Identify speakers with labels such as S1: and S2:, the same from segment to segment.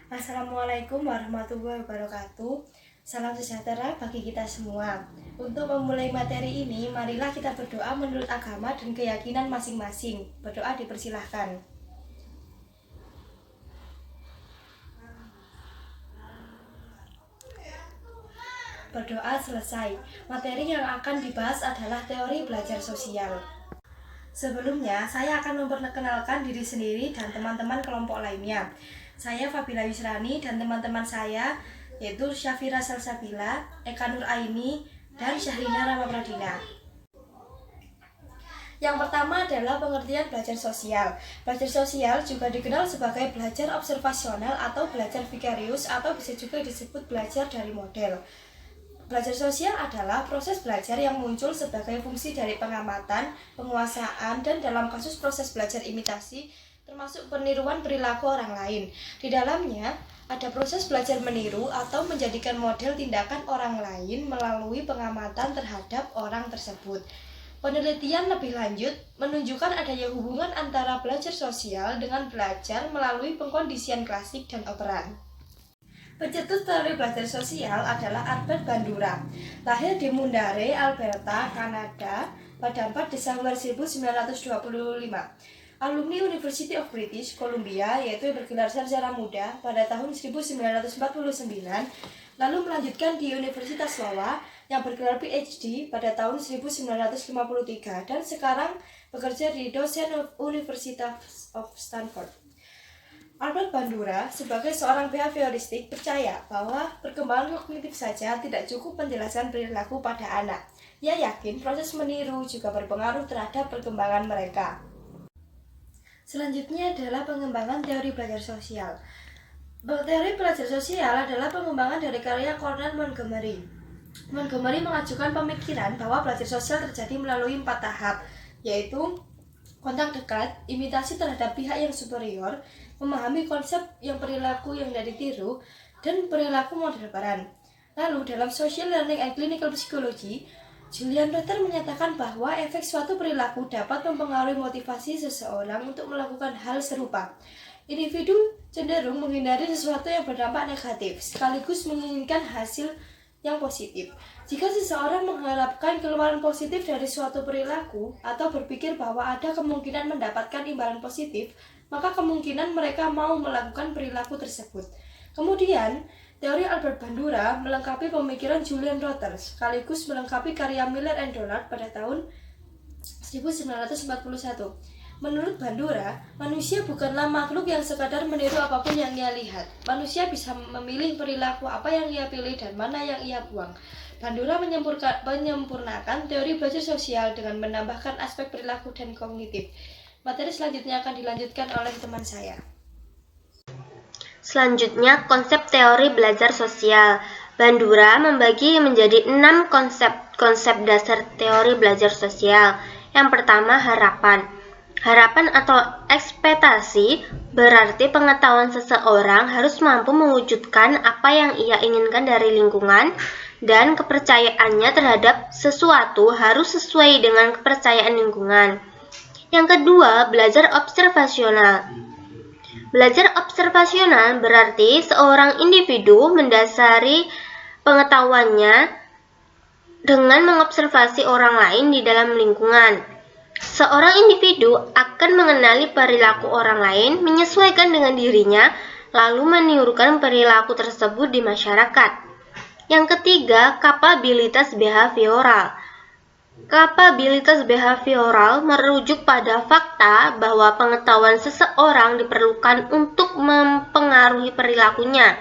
S1: Assalamualaikum warahmatullahi wabarakatuh. Salam sejahtera bagi kita semua. Untuk memulai materi ini, marilah kita berdoa menurut agama dan keyakinan masing-masing. Berdoa dipersilahkan. Berdoa selesai. Materi yang akan dibahas adalah teori belajar sosial. Sebelumnya, saya akan memperkenalkan diri sendiri dan teman-teman kelompok lainnya. Saya Fabila Yusrani dan teman-teman saya yaitu Syafira Salsabila, Eka Nur Aini, dan Syahrina Ramapradina. Yang pertama adalah pengertian belajar sosial. Belajar sosial juga dikenal sebagai belajar observasional atau belajar vikarius atau bisa juga disebut belajar dari model. Belajar sosial adalah proses belajar yang muncul sebagai fungsi dari pengamatan, penguasaan, dan dalam kasus proses belajar imitasi, termasuk peniruan perilaku orang lain. Di dalamnya, ada proses belajar meniru atau menjadikan model tindakan orang lain melalui pengamatan terhadap orang tersebut. Penelitian lebih lanjut menunjukkan adanya hubungan antara belajar sosial dengan belajar melalui pengkondisian klasik dan operan. Pencetus teori belajar sosial adalah Albert Bandura. Lahir di Mundare, Alberta, Kanada pada 4 Desember 1925. Alumni University of British Columbia, yaitu bergelar sarjana muda pada tahun 1949, lalu melanjutkan di Universitas Iowa yang bergelar PhD pada tahun 1953 dan sekarang bekerja di dosen University of Stanford. Albert Bandura sebagai seorang behavioristik percaya bahwa perkembangan kognitif saja tidak cukup menjelaskan perilaku pada anak. Ia yakin proses meniru juga berpengaruh terhadap perkembangan mereka. Selanjutnya adalah pengembangan teori belajar sosial. Teori belajar sosial adalah pengembangan dari karya Cornell Montgomery. Montgomery mengajukan pemikiran bahwa belajar sosial terjadi melalui 4 tahap, yaitu kontak dekat, imitasi terhadap pihak yang superior, memahami konsep yang perilaku yang tidak ditiru, dan perilaku model peran. Lalu dalam Social Learning and Clinical Psychology, Julian Rother menyatakan bahwa efek suatu perilaku dapat mempengaruhi motivasi seseorang untuk melakukan hal serupa. Individu cenderung menghindari sesuatu yang berdampak negatif, sekaligus menginginkan hasil yang positif. Jika seseorang mengharapkan keluaran positif dari suatu perilaku atau berpikir bahwa ada kemungkinan mendapatkan imbalan positif, maka kemungkinan mereka mau melakukan perilaku tersebut. Kemudian, teori Albert Bandura melengkapi pemikiran Julian Rother, sekaligus melengkapi karya Miller and Dollard pada tahun 1941. Menurut Bandura, manusia bukanlah makhluk yang sekadar meniru apapun yang ia lihat. Manusia bisa memilih perilaku apa yang ia pilih dan mana yang ia buang. Bandura menyempurnakan teori belajar sosial dengan menambahkan aspek perilaku dan kognitif. Materi selanjutnya akan dilanjutkan oleh teman saya.
S2: Selanjutnya, konsep teori belajar sosial. Bandura membagi menjadi 6 konsep dasar teori belajar sosial. Yang pertama, harapan. Harapan atau ekspektasi berarti pengetahuan seseorang harus mampu mewujudkan apa yang ia inginkan dari lingkungan dan kepercayaannya terhadap sesuatu harus sesuai dengan kepercayaan lingkungan. Yang kedua, belajar observasional. Belajar observasional berarti seorang individu mendasari pengetahuannya dengan mengobservasi orang lain di dalam lingkungan. Seorang individu akan mengenali perilaku orang lain, menyesuaikan dengan dirinya, lalu menirukan perilaku tersebut di masyarakat. Yang ketiga, kapabilitas behavioral. Kapabilitas behavioral merujuk pada fakta bahwa pengetahuan seseorang diperlukan untuk mempengaruhi perilakunya.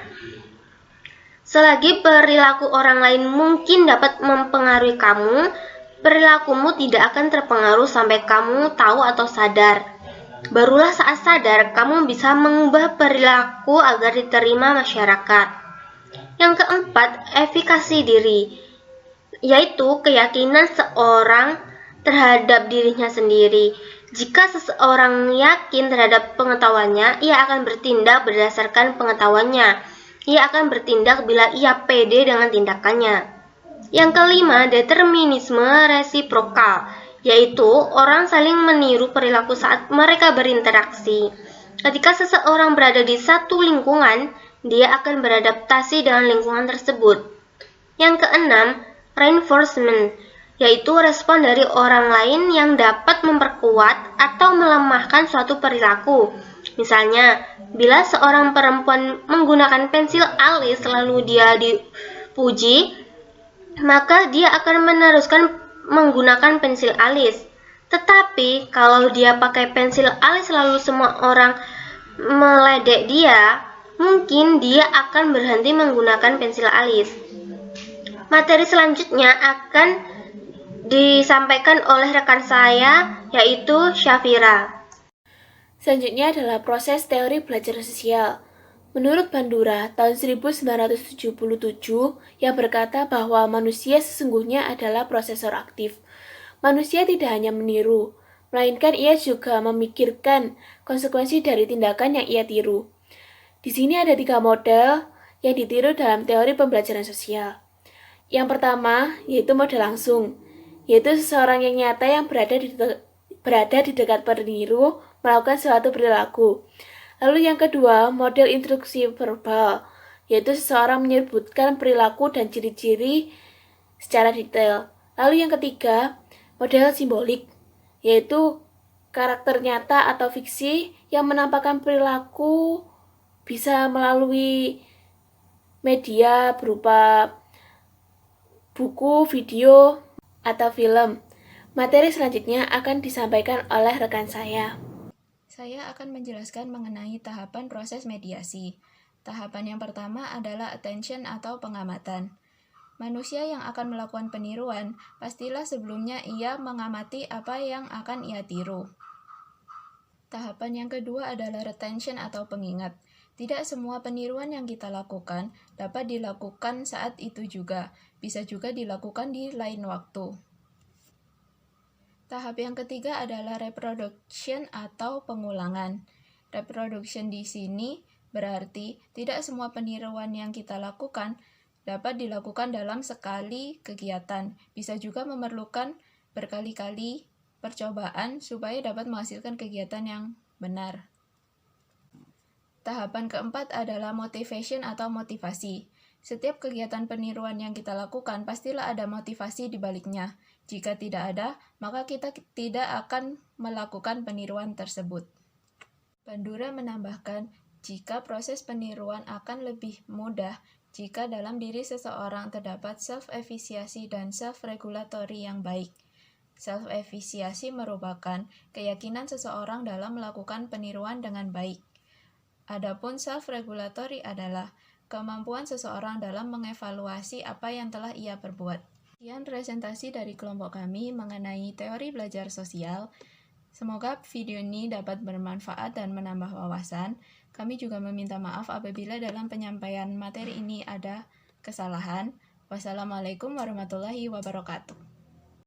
S2: Selagi perilaku orang lain mungkin dapat mempengaruhi kamu, perilakumu tidak akan terpengaruh sampai kamu tahu atau sadar. Barulah saat sadar, kamu bisa mengubah perilaku agar diterima masyarakat. Yang keempat, efikasi diri, yaitu keyakinan seorang terhadap dirinya sendiri. Jika seseorang yakin terhadap pengetahuannya, ia akan bertindak berdasarkan pengetahuannya. Ia akan bertindak bila ia pede dengan tindakannya. Yang kelima, determinisme resiprokal, yaitu orang saling meniru perilaku saat mereka berinteraksi. Ketika seseorang berada di satu lingkungan, dia akan beradaptasi dengan lingkungan tersebut. Yang keenam, reinforcement, yaitu respon dari orang lain yang dapat memperkuat atau melemahkan suatu perilaku. Misalnya, bila seorang perempuan menggunakan pensil alis lalu dia dipuji, maka dia akan meneruskan menggunakan pensil alis. Tetapi kalau dia pakai pensil alis lalu semua orang meledek dia, mungkin dia akan berhenti menggunakan pensil alis. Materi selanjutnya akan disampaikan oleh rekan saya, yaitu Syafira.
S3: Selanjutnya adalah proses teori belajar sosial. Menurut Bandura tahun 1977 yang berkata bahwa manusia sesungguhnya adalah prosesor aktif. Manusia tidak hanya meniru, melainkan ia juga memikirkan konsekuensi dari tindakan yang ia tiru. Di sini ada 3 model yang ditiru dalam teori pembelajaran sosial. Yang pertama yaitu model langsung, yaitu seseorang yang nyata yang berada di dekat peniru melakukan suatu perilaku. Lalu yang kedua, model instruksi verbal, yaitu seseorang menyebutkan perilaku dan ciri-ciri secara detail. Lalu yang ketiga, model simbolik, yaitu karakter nyata atau fiksi yang menampakkan perilaku bisa melalui media berupa buku, video, atau film. Materi selanjutnya akan disampaikan oleh rekan saya.
S4: Saya akan menjelaskan mengenai tahapan proses mediasi. Tahapan yang pertama adalah attention atau pengamatan. Manusia yang akan melakukan peniruan, pastilah sebelumnya ia mengamati apa yang akan ia tiru. Tahapan yang kedua adalah retention atau pengingat. Tidak semua peniruan yang kita lakukan dapat dilakukan saat itu juga, bisa juga dilakukan di lain waktu. Tahap yang ketiga adalah reproduction atau pengulangan. Reproduction di sini berarti tidak semua peniruan yang kita lakukan dapat dilakukan dalam sekali kegiatan. Bisa juga memerlukan berkali-kali percobaan supaya dapat menghasilkan kegiatan yang benar. Tahapan keempat adalah motivation atau motivasi. Setiap kegiatan peniruan yang kita lakukan pastilah ada motivasi di baliknya. Jika tidak ada, maka kita tidak akan melakukan peniruan tersebut. Bandura menambahkan, jika proses peniruan akan lebih mudah jika dalam diri seseorang terdapat self-efisiasi dan self-regulatory yang baik. Self-efisiasi merupakan keyakinan seseorang dalam melakukan peniruan dengan baik. Adapun self-regulatory adalah kemampuan seseorang dalam mengevaluasi apa yang telah ia perbuat. Sekian presentasi dari kelompok kami mengenai teori belajar sosial. Semoga video ini dapat bermanfaat dan menambah wawasan. Kami juga meminta maaf apabila dalam penyampaian materi ini ada kesalahan. Wassalamualaikum warahmatullahi wabarakatuh.